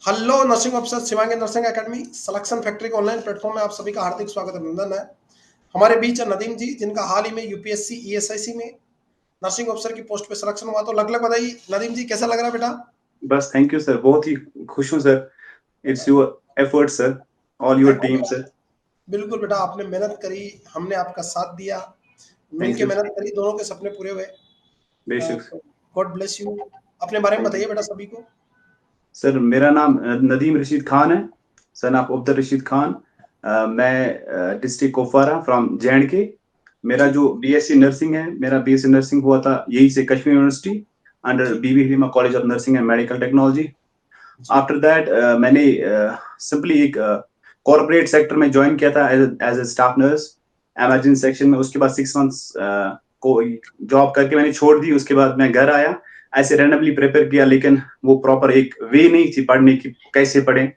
Hello nursing officer Shivangi nursing academy selection factory के online platform में आप सभी का हार्दिक स्वागत अभिनंदन है। हमारे बीच है नदीम जी, जिनका हाल ही में यूपीएससी ईएसआईसी में नर्सिंग ऑफिसर की पोस्ट पे सिलेक्शन हुआ। तो लग बताइए नदीम जी, कैसा लग रहा है बेटा? बस थैंक यू सर, बहुत ही खुश हूँ sir. It's your effort sir, all your thank team you. Sir. बिल्कुल बेटा, आपने मेहनत करी, हमने आपका साथ दिया, थैंक मिलके यू मेहनत करी, दोनों के सपने पूरे हुए। बेशक। God bless you. अपने बारे में थैंक बताइए यू बेटा सभी को। सर, मेरा नाम नदीम रशीद खान है, सन ऑफ अब्दुल रशीद खान। मैं डिस्ट्रिक्ट कुपवारा फ्रॉम जे.एंड.के। मेरा जी जो बीएससी नर्सिंग है, मेरा बीएससी नर्सिंग हुआ था यही से कश्मीर यूनिवर्सिटी अंडर जी Bibi Hima college of nursing and medical technology. जी आफ्टर दैट मैंने सिंपली एक कॉर्पोरेट सेक्टर में ज्वाइन किया था as a staff nurse emergency section में। उसके बाद 6 मंथ्स को जॉब करके मैंने छोड़ दी। उसके बाद मैं घर आया, ऐसे रैंडमली प्रिपेयर किया, लेकिन वो प्रॉपर एक वे नहीं थी पढ़ने की, कैसे पढ़ें,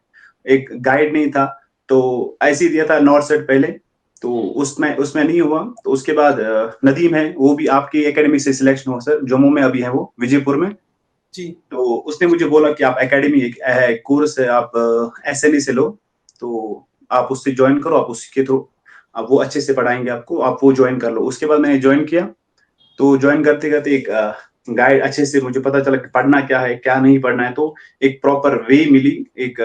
एक गाइड नहीं था। तो ऐसे ही दिया था नॉर्थ साइड पहले, तो उसमें उसमें नहीं हुआ। तो उसके बाद नदीम है, वो भी आपकी एकेडमी से सिलेक्शन हुआ सर, जम्मू में अभी है वो, विजयपुर में। जी तो उसने मुझे बोला कि आप एकेडमी एक है, कोर्स है, आप एसएनई से लो, तो आप उससे ज्वाइन करो, आप उसके थ्रू आप वो अच्छे से पढ़ाएंगे आपको, आप वो ज्वाइन कर लो। उसके बाद मैंने ज्वाइन किया। तो ज्वाइन करते करते एक गाइड अच्छे से मुझे पता चला कि पढ़ना क्या है क्या नहीं पढ़ना है। तो एक प्रॉपर वे मिली, एक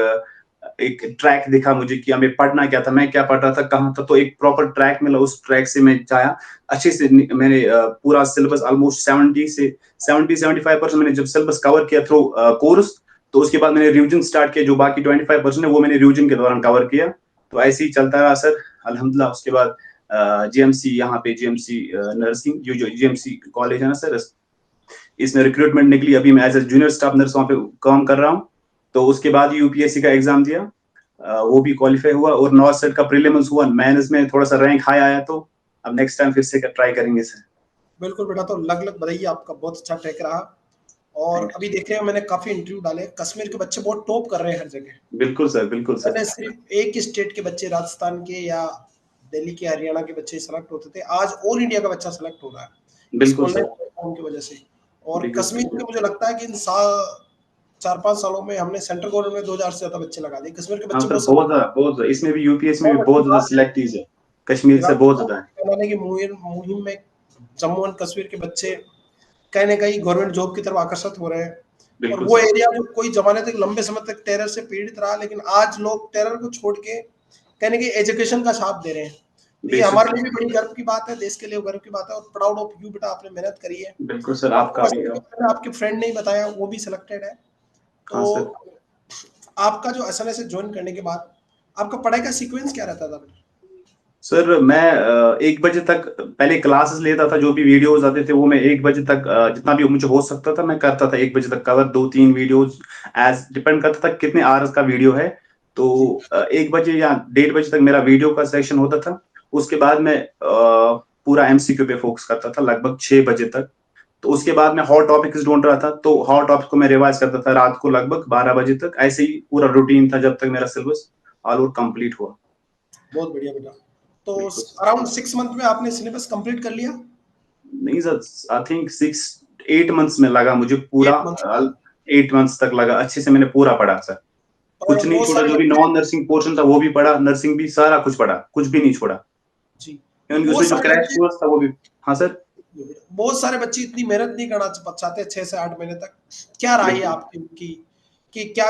ट्रैक दिखा मुझे कि हमें पढ़ना क्या था, मैं क्या पढ़ रहा था, कहाँ था। तो एक प्रॉपर ट्रैक मिला, उस ट्रैक से मैं जाया अच्छे से। मैंने पूरा सिलेबस ऑलमोस्ट 70 से 75% मैंने जब सिलेबस कवर किया थ्रू कोर्स, तो उसके बाद मैंने रिविजन स्टार्ट किया। जो बाकी 25% है वो मैंने रिविजन के दौरान कवर किया। तो ऐसे ही चलता रहा सर, अल्हम्दुलिल्लाह। उसके बाद जीएमसी, यहाँ पे जीएमसी नर्सिंग, जो जीएमसी कॉलेज है ना सर, इसमें रिक्रूटमेंट निकली। अभी मैं as a junior staff nurse वहाँ पे काम कर रहा हूँ। तो उसके बाद यूपीएससी का एग्जाम दिया, वो भी क्वालिफाई हुआ, और नॉर्थ साइड का प्रीलिम्स हुआ, मेंस में थोड़ा सा रैंक हाई आया। तो अब नेक्स्ट टाइम फिर से ट्राई करेंगे सर। बिल्कुल बेटा, तो लग बताइए, आपका बहुत अच्छा ट्रैक रहा। और थैंक अभी देख रहे हैं, मैंने काफी इंटरव्यू डाले, कश्मीर के बच्चे बहुत टॉप कर रहे हैं हर जगह। यू, बिल्कुल सर, बिल्कुल सर। पहले सिर्फ एक ही स्टेट के बच्चे, राजस्थान के या दिल्ली के, हरियाणा के बच्चे सेलेक्ट होते थे, आज ऑल इंडिया का बच्चा सेलेक्ट हो रहा है इस बिल्कुल ऑनलाइन सर। प्लेटफॉर्म की वजह से। और बिल्कुल कश्मीर के मुझे लगता है कि इन 4-5 सालों में हमने सेंट्रल गवर्नमेंट में 2000 से ज्यादा बच्चे लगा दिए। कश्मीर के हाँ बच्चे सर, बहुत बहुत ज्यादा, बहुत ज्यादा। इसमें भी यूपीएस में भी बहुत अच्छी बहुत ज्यादा बात है। सिलेक्टीज है, कश्मीर से बहुत ज्यादा है। बनाने की मुहिम में जम्मू एंड कश्मीर के बच्चे कहीं ना कहीं गवर्नमेंट जॉब की तरफ आकर्षित हो रहे हैं। और बिल्कुल वो सर। एरिया जो कोई जमाने तक, लंबे समय तक टेरर से पीड़ित रहा, लेकिन आज लोग टेरर को छोड़ के कहीं ना कहीं एजुकेशन का साथ दे रहे हैं। तो ये बेशक हमारे सर। लिए भी बड़ी गर्व की बात है, देश के लिए गर्व की बात है। और प्राउड ऑफ यू बेटा, आपने मेहनत करी है। बिल्कुल सर, आपको आपका भी। वैसे भी आपके फ्रेंड ने ही बताया, वो भी सिलेक्टेड है। हाँ तो सर। आपका जो एसएनएस से ज्वाइन करने के बाद आपका पढ़ाई का सीक्वेंस क्या रहता था बेटा? सर मैं 1 बजे तक पहले क्लासेस लेता था, जो भी वीडियोस आते थे वो मैं 1 बजे तक जितना भी मुझे हो सकता था मैं करता था। 1 बजे तक कवर 2-3 वीडियोस, एज डिपेंड करता था कितने आवर्स का वीडियो है। तो जी 1 बजे या 1:30 बजे तक मेरा वीडियो का सेक्शन होता था। उसके बाद मैं पूरा एमसीक्यू पे फोकस करता था लगभग 6 बजे तक। तो उसके बाद मैं हॉट टॉपिक्स ढूंढ रहा था, तो हॉट टॉपिक को मैं रिवाइज करता था रात को लगभग 12 बजे तक। ऐसे ही पूरा रूटीन था जब तक मेरा सिलेबस ऑल ओवर कंप्लीट हुआ। बहुत बढ़िया बेटा। तो बिल्कुल सर। अराउंड 6 मंथ में आपने सिलेबस कंप्लीट कर लिया? नहीं सर, आई थिंक 6-8 मंथ्स में लगा मुझे पूरा। 8 मंथ। 8 मंथ्स तक लगा, अच्छे से मैंने पूरा पढ़ा सर। और कुछ नहीं बहुत छोड़ा, सारे जो भी बच्चे। नॉन नर्सिंग पोर्शन था वो भी पढ़ा, नर्सिंग भी, सारा कुछ पढ़ा, कुछ भी नहीं छोड़ा। जी। क्योंकि बहुत उसमें जो सारे क्रैश बच्चे कोर्स था वो भी। हाँ सर। बहुत सारे बच्चे इतनी मेहनत नहीं करना चाहते 6 से 8 महीने तक। क्या राय है बिल्कुल। आपकी उनकी कि क्या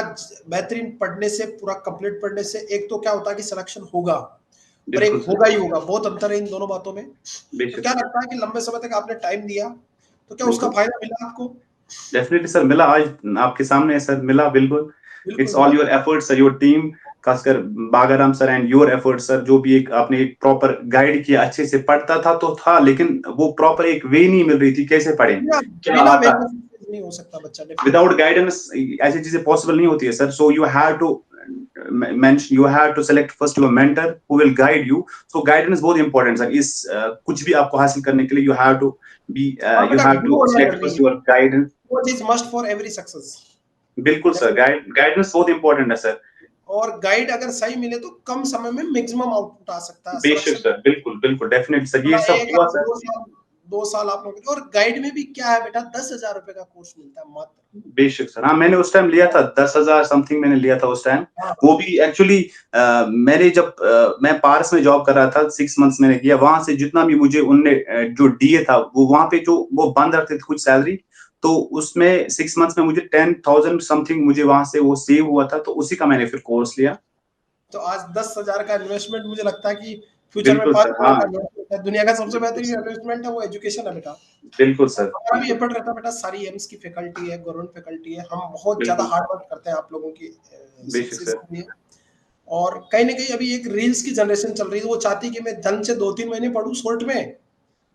बेहतरीन पढ़ने से, पूरा कंप्लीट पढ़ने से, एक तो क्या होता है कि सिलेक्शन होगा, और बिल्कुल एक सर। होगा ही होगा, बहुत अंतर है इन दोनों बातों में। तो बेशक क्या सर। लगता है कि लंबे समय तक आपने टाइम दिया, तो क्या उसका बिल्कुल। फायदा मिला आपको? डेफिनेटली सर, मिला। आज आपके सामने है सर, मिला बिल्कुल। बिल्कुल इट्स बेटा। All your efforts sir, your team, खासकर Bagaram sir and your efforts sir. जो भी एक आपने एक प्रॉपर गाइड किया, अच्छे से पढ़ता था तो था, लेकिन वो प्रॉपर एक वे नहीं मिल रही थी कैसे पढ़ें, बिना क्या बिना आता। मेहनत से नहीं हो सकता बच्चा, विदाउट डेफिनेटली। गाइडेंस ऐसी चीजें पॉसिबल नहीं होती है sir. So you have to mention, you have to select first your mentor who will guide you. So guidance बहुत important सर। इस कुछ भी आपको हासिल करने के लिए you have to be और you बेटा, have गुरु to होना select जरूरी first है। your guidance। वो चीज मस्ट फॉर एवरी सक्सेस। बिल्कुल सर, गाइडेंस बहुत इंपॉर्टेंट है सर। और गाइड अगर सही मिले तो कम समय में मैक्सिमम आउटपुट आ सकता है बेशक सिलेक्शन। सर, बिल्कुल बिल्कुल, डेफिनेट सर, ये थोड़ा सब एक हुआ आध सर। दो साल 2 साल आप लोग, और गाइड में भी क्या है बेटा, 10,000 रुपए का कोर्स मिलता है मात्र। बेशक सर, हाँ मैंने उस टाइम लिया था 10,000 समथिंग मैंने लिया था उस टाइम। हाँ वो भी एक्चुअली मैंने जब मैं पारस में जॉब कर रहा था 6 मंथ्स मैंने किया, वहां से जितना भी मुझे उनने जो डीए था वो वहां पे जो वो बंद रखते थे कुछ सैलरी, तो उसमें 6 मंथ्स में मुझे 10,000 समथिंग मुझे वहां से वो सेव हुआ था, तो उसी का मैंने फिर कोर्स लिया। तो आज 10,000 का इन्वेस्टमेंट मुझे लगता है कि फ्यूचर में बिल्कुल 5 सर, करोड़ हाँ का इन्वेस्टमेंट है। दुनिया का सबसे बिल्कुल बेहतरीन सर, इन्वेस्टमेंट है वो एजुकेशन है बेटा। बिल्कुल और सर, हमारा भी बिल्कुल, एफर्ट रहता है बेटा, सारी एम्स की फैकल्टी है, गवर्नमेंट फैकल्टी है, हम बहुत ज्यादा बिल्कुल, हार्ड वर्क करते हैं आप लोगों की बेशक सक्सेस सर, के लिए। और कहीं ना कहीं अभी एक रील्स की जनरेशन चल रही है, वो चाहती है कि मैं ढंग से 2-3 महीने पढूं शॉर्ट में,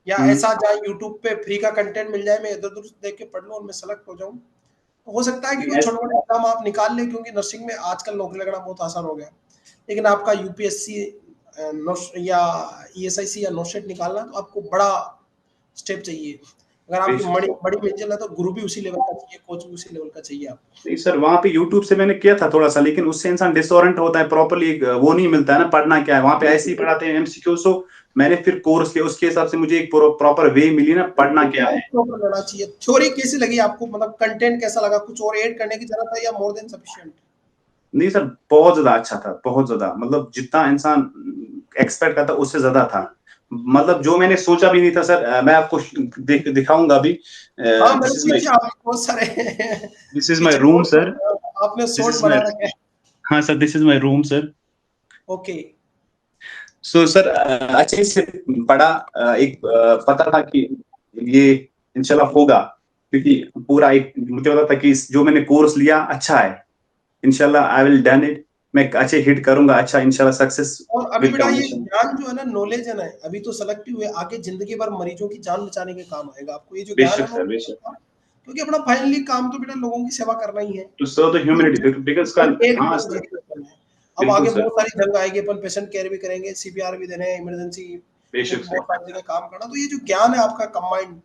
या हुँ, ऐसा जहाँ यूट्यूब पे फ्री का कंटेंट मिल जाए, मैं इधर उधर देख के पढ़ लूं और मैं सेलेक्ट हो जाऊं। तो हो सकता है कि कोई एस छोटा मोटा एग्जाम आप निकाल लें, क्योंकि नर्सिंग में आजकल नौकरी लगना बहुत आसान हो गया। लेकिन आपका यूपीएससी या ईएसआईसी या नोस्टेट निकालना, तो आपको बड़ा स्टेप चाहिए। अगर आपकी बेशक बड़ी सर। बड़ी मंजिल है तो गुरु भी उसी लेवल का चाहिए, कोच भी उसी लेवल का चाहिए आपको। नहीं सर, वहाँ पे यूट्यूब से मैंने किया था थोड़ा सा, लेकिन उससे इंसान डिसओरिएंट होता है, प्रॉपर्ली वो नहीं मिलता है ना पढ़ना क्या है, वहाँ पे ऐसे ही पढ़ाते हैं एमसीक्यू। सो मैंने फिर कोर्स किया, उसके हिसाब से मुझे एक प्रॉपर वे मिली ना पढ़ना क्या है। प्रॉपर लेना चाहिए। थ्योरी कैसी लगी आपको, मतलब कंटेंट कैसा लगा, कुछ और ऐड करने की जरूरत है या मोर देन सफिशिएंट? नहीं सर, बहुत ज्यादा अच्छा था, बहुत ज्यादा, मतलब जितना इंसान एक्सपेक्ट करता उससे ज्यादा था। मतलब जो मैंने सोचा भी नहीं था सर, मैं आपको दिखाऊंगा अभी। हाँ, मेरे दिस इज माई पीछे आप बहुत सारे दिस इज माई पीछे रूम बहुत सर। आपने दिस शॉर्ट इज बना माई रखे हैं। हाँ sir, this is my room sir. Okay. So sir, अच्छे से पढ़ा, एक पता था कि ये इंशाल्लाह होगा, क्योंकि पूरा एक मुझे पता था कि जो मैंने कोर्स लिया अच्छा है, इंशाल्लाह आई विल डन इट, मैं अच्छे हिट करूंगा, अच्छा इंशाल्लाह सक्सेस और अभी विल बेटा कम ये इंशाल्लाह। ज्ञान जो है ना, नॉलेज है ना, अभी तो सेलेक्टिव हुए, आगे जिंदगी भर मरीजों की जान बचाने के काम आएगा आपको ये जो ज्ञान बेशक है ना। सर, बेशक। क्योंकि अपना फाइनली काम तो बेटा लोगों की सेवा करना ही है। To serve the humanity, because का, और एक हाँ जंग सर, जीत के अपन है। अब बिल्कुल आगे सर, बहुत सारी जंग आएगी, अपन पेशेंट केयर भी करेंगे, सीपीआर भी देने हैं, इमरजेंसी में बेशक भी सर, बहुत सारी जगह काम करना। तो ये जो ज्ञान है आपका कंबाइंड,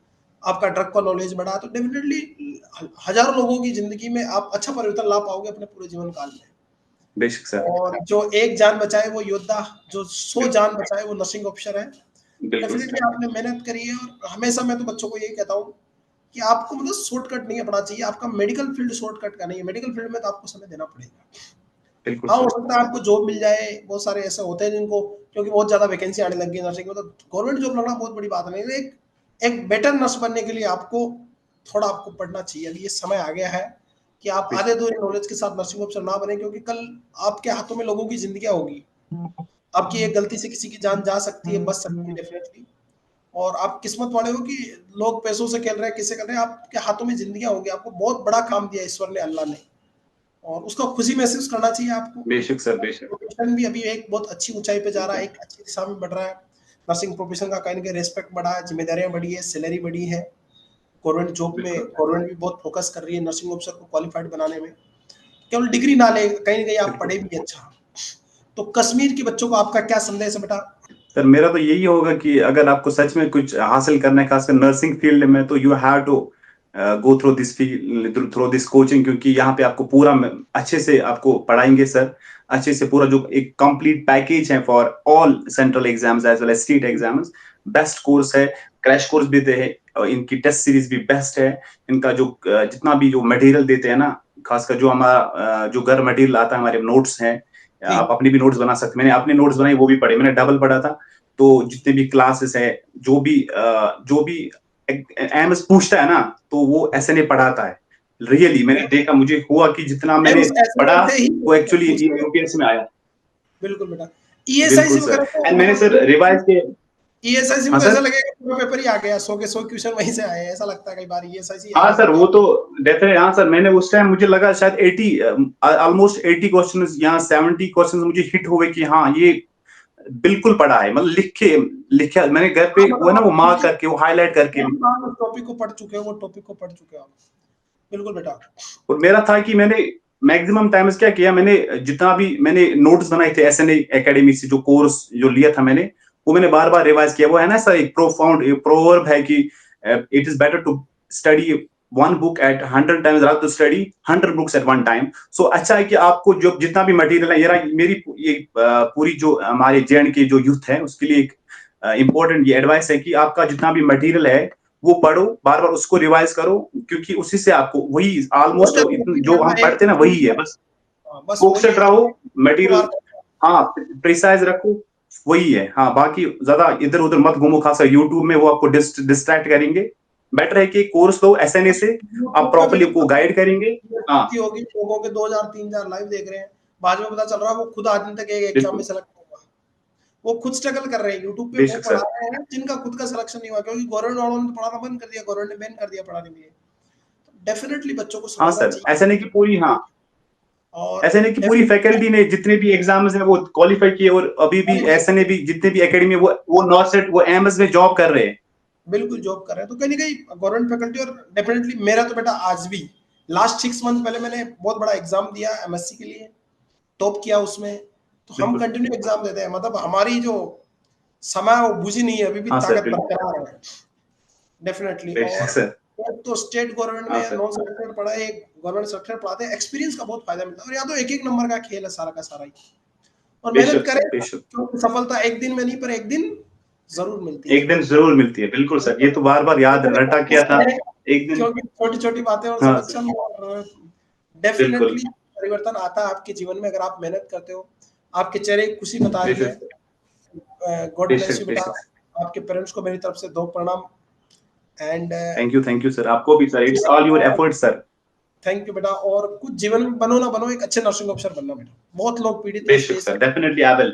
आपका ड्रग का नॉलेज बढ़ा, तो डेफिनेटली हजारों लोगों की जिंदगी में आप अच्छा परिवर्तन ला पाओगे अपने पूरे जीवन काल में। बेशक सर, और जो एक जान बचाए वो योद्धा, जो 100 बिल्कुल, जान बचाए वो नर्सिंग ऑफिसर है। बिल्कुल डेफिनेटली सर, आपने मेहनत करी है, और हमेशा मैं तो बच्चों को यही कहता हूँ कि आपको मतलब शॉर्टकट नहीं अपना चाहिए। आपका मेडिकल फील्ड शॉर्टकट का नहीं है, मेडिकल फील्ड में तो आपको समय देना पड़ेगा। बिल्कुल हाँ, हो सर, सकता है आपको जॉब मिल जाए, बहुत सारे ऐसे होते हैं जिनको, क्योंकि बहुत ज़्यादा वैकेंसी आने लग गई है नर्सिंग में, तो गवर्नमेंट जॉब लगना बहुत बड़ी बात नहीं है। एक एक बेटर नर्स बनने के लिए आपको थोड़ा आपको पढ़ना चाहिए। अभी ये समय आ गया है कि आप आधे बेशक, अधूरे नॉलेज के साथ नर्सिंग ऑफिसर ना बने, क्योंकि कल आपके हाथों में लोगों की ज़िंदगियाँ होगी। आपकी एक गलती से किसी की जान जा सकती है, बच सकती है डेफिनिटली। और आप किस्मत वाले हो कि लोग पैसों से खेल रहे हैं, किससे कर रहे हैं, आपके हाथों में ज़िंदगियाँ होंगी। आपको बहुत बड़ा काम दिया ईश्वर ने, अल्लाह ने, और उसका खुशी महसूस करना चाहिए आपको। बेशक सर, बेशक, प्रोफेशन भी अभी एक बहुत अच्छी ऊंचाई पे जा रहा है, एक अच्छी दिशा में बढ़ रहा है। नर्सिंग प्रोफेशन का कहीं ना कहीं रेस्पेक्ट बढ़ा है, जिम्मेदारियां बढ़ी है, सैलरी बढ़ी है। गवर्नमेंट जॉब में बिल्कुल, गवर्नमेंट भी बहुत फोकस कर रही है नर्सिंग ऑफिसर को क्वालिफाइड बनाने में। केवल डिग्री ना ले, कहीं ना कहीं आप बिल्कुल पढ़े सर। भी अच्छा। तो कश्मीर के बच्चों को आपका क्या संदेश है बेटा? सर मेरा तो यही होगा कि अगर आपको सच में कुछ हासिल करना है, खासकर नर्सिंग फील्ड में, तो you have to go through this field, through this coaching, क्योंकि यहाँ पे आपको पूरा अच्छे से आपको पढ़ाएंगे सर, अच्छे से पूरा जो एक कंप्लीट पैकेज है for all central exams as well as state exams. Best course है, क्रैश कोर्स भी देते हैं, और इनकी टेस्ट सीरीज भी बेस्ट है। इनका जो जितना भी जो मटेरियल देते हैं ना, खासकर जो हमारा जो घर मटेरियल आता है, हमारे नोट्स हैं, जी। आप अपने भी नोट्स बना सकते, मैंने अपने नोट्स बनाए, वो भी पढ़े, मैंने डबल पढ़ा था। तो जितने भी क्लासेस है, जो भी एमएस पूछता है ना, तो वो ऐसे नहीं पढ़ाता है। रियली मैंने देखा, मुझे हुआ कि जितना मैंने एम्स ऐसे पढ़ा करते ही वो एक्चुअली पूछते हैं। यूपीएससी में आया। बिल्कुल बेटा। बिल्कुल ईएसआईसी सर, वगैरह तो एंड मैंने सर मतलब रिवाइज के। ईएसआईसी में हाँ तो ऐसा सर, लगेगा पूरा पेपर ही आ गया, 100 के 100 क्वेश्चन वहीं से आए हैं, ऐसा लगता है कई बार ईएसआईसी हाँ हार्ड सर, होता वो है। तो डेफिनेटली, हाँ सर, मैंने उस टाइम मुझे लगा शायद 80, ऑलमोस्ट 80 क्वेश्चन या 70 क्वेश्चन मुझे हिट हुए कि हाँ ये बिल्कुल पढ़ा है, मतलब लिखे मैंने घर हाँ, पे, वो है मतलब ना, आप वो मार्क करके, वो हाईलाइट करके। पूरी बार उस टॉपिक को पढ़ चुके हो, वो टॉपिक को पढ़ चुके हो आप। बिल्कुल बेटा। और मेरा था कि मैंने मैक्सिमम टाइम्स क्या किया, मैंने जितना भी मैंने नोट्स बनाए थे एसएनए एकेडमी से, जो कोर्स जो लिया था मैंने, वो मैंने बार बार रिवाइज किया। वो है ना सर, एक प्रोफाउंड प्रोवर्ब है कि it is better to study one book at 100 times rather to study 100 books at one time. So अच्छा है कि आपको जो जितना भी मटेरियल है, ये मेरी ये पूरी जो हमारे जेएंड के जो यूथ है उसके लिए एक इम्पोर्टेंट ये एडवाइस है कि आपका जितना भी मटेरियल है वो पढ़ो, बार बार उसको रिवाइज करो, क्योंकि उसी से आपको वही ऑलमोस्ट जो हम पढ़ते हैं ना वही है, बस बस फोकस्ड रहो, मटेरियल हाँ प्रिसाइज रखो, वही है। हाँ बाकी ज्यादा इधर उधर मत घूमो, खासकर यूट्यूब में वो आपको डिस्ट्रैक्ट करेंगे। बेटर है कि कोर्स लो एसएनए से, आप प्रॉपर्ली को गाइड करेंगे। हाँ होगी लोगों के 2000-3000 लाइव देख रहे हैं, बाद में पता चल रहा है वो खुद आज दिन तक एक एग्जाम में सेलेक्ट होगा, वो खुद स्ट्रगल कर रहे हैं। यूट्यूब पे वो पढ़ा रहे हैं जिनका खुद का सिलेक्शन नहीं हुआ, क्योंकि गवर्नमेंट वालों ने पढ़ाना बंद कर दिया, गवर्नमेंट ने बैन कर दिया पढ़ाने के लिए। डेफिनेटली बच्चों को हाँ समझना सर, एसएनए की पूरी हाँ और एसएनए की पूरी फैकल्टी ने जितने भी एग्जाम्स हैं वो क्वालिफाई किए, और अभी भी एसएनए भी जितने भी एकेडमी वो नॉसेट वो एमएस में जॉब कर रहे हैं, बिल्कुल जॉब कर रहे हैं। तो कहीं ना कहीं गवर्नमेंट फैकल्टी, और डेफिनेटली मेरा तो बेटा आज भी लास्ट 6 मंथ पहले मैंने बहुत बड़ा एग्जाम दिया एमएससी के लिए, टॉप किया उसमें। तो हम कंटिन्यू एग्जाम देते हैं, मतलब हमारी जो समय वो बुझी नहीं है, अभी भी ताकत बरकरार है डेफिनेटली। और तो स्टेट गवर्नमेंट में नॉन सेलेक्टेड पढ़ा है, गवर्नमेंट सेलेक्टेड पढ़ाते हैं, एक्सपीरियंस का बहुत फायदा मिलता है। और या तो एक एक नंबर का खेल है सारा का सारा ही, और मेहनत करें क्योंकि सफलता एक दिन में नहीं पर एक दिन जरूर मिलती है, एक दिन जरूर मिलती है। बिल्कुल सर, ये तो बार बार याद रटा किया था एक दिन, क्योंकि छोटी छोटी बातें और सिलेक्शन और डेफिनेटली परिवर्तन आता है आपके जीवन में अगर आप मेहनत करते हो। आपके चेहरे की खुशी बता रही है। गॉड ब्लेस यू बेटा, आपके पेरेंट्स को मेरी तरफ से 2 प्रणाम। एंड थैंक यू सर, आपको भी sir, it's all your effort sir. Thank you बेटा, और कुछ जीवन में बनो ना बनो, एक अच्छे नर्सिंग ऑफिसर बनना बेटा। बहुत लोग पीड़ित हैं बेशक sir, definitely I will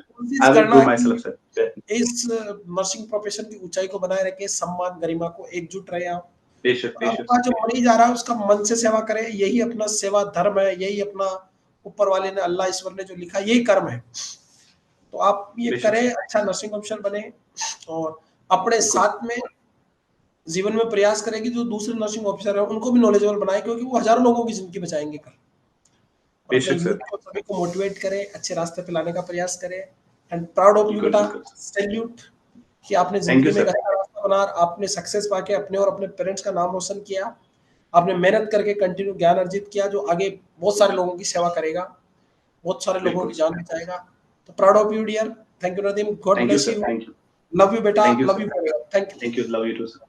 do my self sir. इस नर्सिंग प्रोफेशन की ऊंचाई को बनाए रखे, सम्मान गरिमा को एकजुट रहे आप। बेशक आपका जो मरीज आ रहा है उसका मन से सेवा करें, यही अपना सेवा धर्म है, यही अपना ऊपर वाले ने अल्लाह ईश्वर ने जो लिखा यही कर्म है। तो आप ये करें, अच्छा नर्सिंग ऑफिसर बने, और अपने साथ में जीवन में प्रयास करें कि जो दूसरे नर्सिंग ऑफिसर है उनको भी नॉलेजेबल बनाए, क्योंकि वो हजारों लोगों की जिंदगी बचाएंगे कल। अपने यूथ को सभी को मोटिवेट करें, अच्छे रास्ते पे लाने का प्रयास करें। एंड प्राउड ऑफ यू बेटा, सैल्यूट कि आपने जिंदगी में एक अच्छा रास्ता बना, आपने सक्सेस पाके अपने और अपने पेरेंट्स का नाम रोशन किया। आपने मेहनत करके कंटिन्यू ज्ञान अर्जित किया जो आगे बहुत सारे लोगों की सेवा करेगा, बहुत सारे लोगों की जान बचाएगा। तो proud of you dear, thank you Nadeem, God bless you, love you बेटा, love you, thank you, love you too sir.